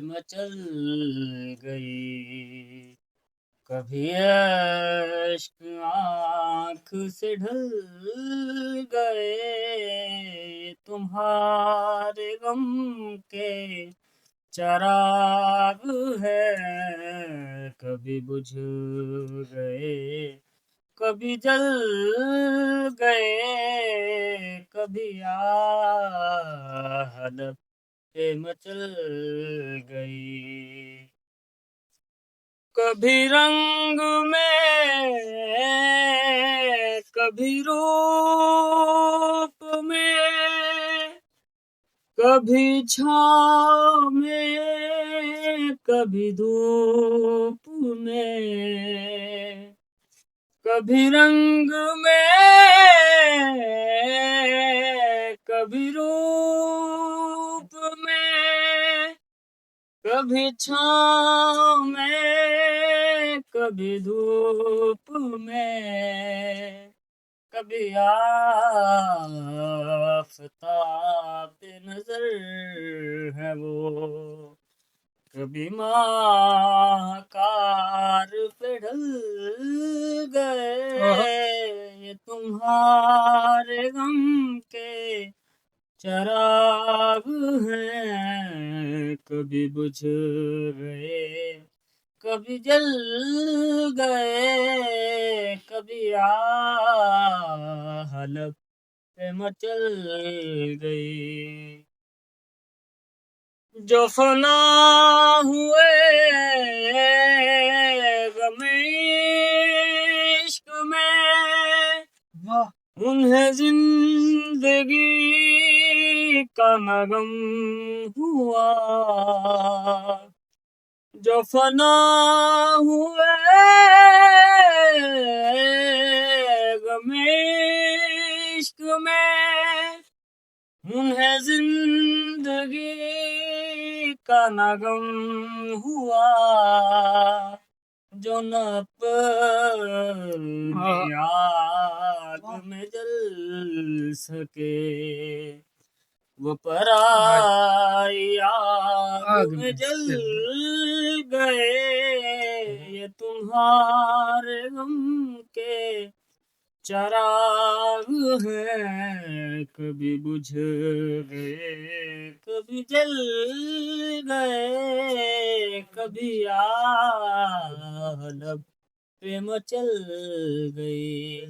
मचल गई। कभी अश्क आँख से ढल गए, तुम्हारे गम के चराग है। कभी बुझ गए, कभी जल गए, कभी आह पे मचल गई। कभी रंग में, कभी रूप में, कभी छाँव में, कभी धूप में। कभी रंग में, कभी रूप में, कभी छाँव में, कभी धूप में। कभी आफ़ताब पे नजर है वो, कभी महाकार पे ढल गए। ये तुम्हारे गम के चराग हैं। कभी बुझ गए, कभी जल गए, कभी आह लब पे मचल गई। जो फना हुए गमे इश्क में, उन्हें जिंदगी का नगम हुआ। जो फना हुए गमे इश्क में, उन्हें जिंदगी का नगम हुआ। जो न अपनी आग में जल सके, वो पराई आग में जल गए। ये तुम्हारे गम के चराग हैं। कभी बुझ गए, कभी जल गए, कभी आह लब पे मचल गई।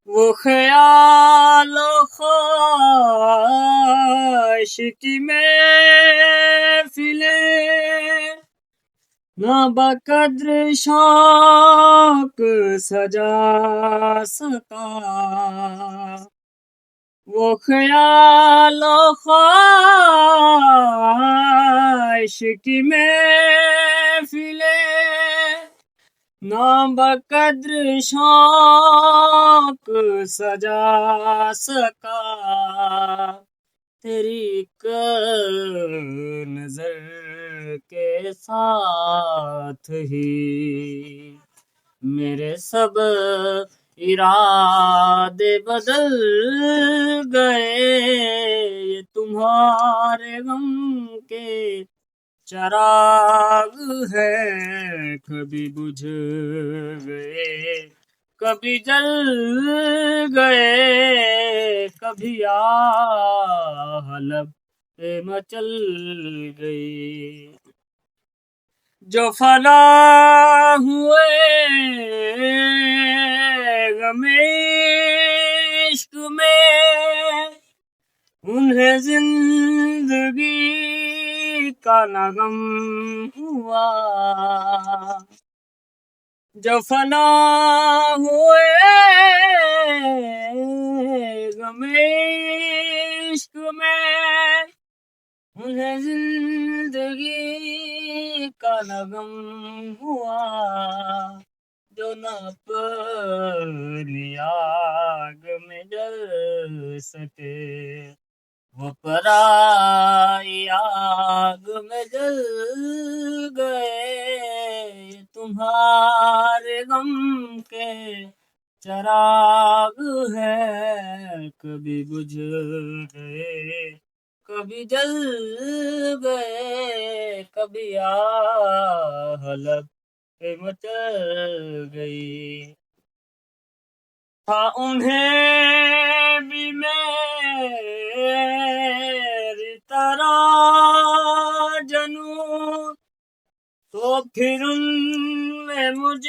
वो ख्यालों ख्वाहिश की महफिलें, ना बकद्र शौक सजा सका। वो ख्यालों ख्वाहिश की महफिलें, ना बकद्र शौक सजा सका। तेरी एक नजर के साथ ही मेरे सब इरादे बदल गए। ये तुम्हारे गम के चराग है। कभी बुझ गए, कभी जल गए, कभी आह लब पे मचल गई। जो फना हुए गमे इश्क में, उन्हें जिंदगी का नगम हुआ। जो फना हुए गमे इश्क में, उन्हें जिंदगी का नगम हुआ। जो न अपनी आग में जल सके, वो पराई आग में जल गए। तुम्हारे गम के चराग है। कभी बुझ गए, कभी जल गए, कभी आह लब पे मचल गई। था उन्हें भी मेरी तरह जनूं, तो फिर उनमें मुझ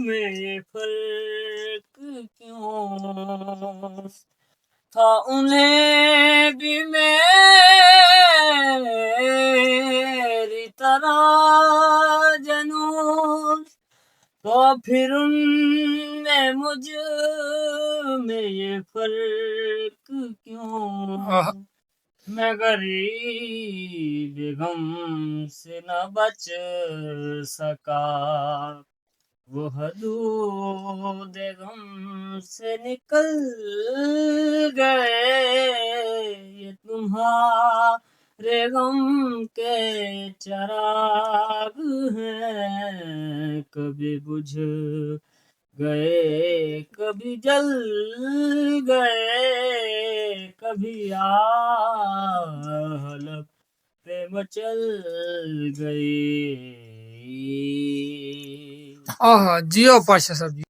में ये फर्क क्यों। था उन्हें भी मेरी तरह जनूं, तो फिर उनमें मुझ में ये फर्क क्यों। मैं गरीब गम से न बच सका, वो हदूद गम से निकल गए। ये तुम्हारे गम के चिराग हैं, कभी बुझ गए, कभी जल गए, कभी आह लब पे मचल गई। हाँ हाँ जियो पाशा साहब जी।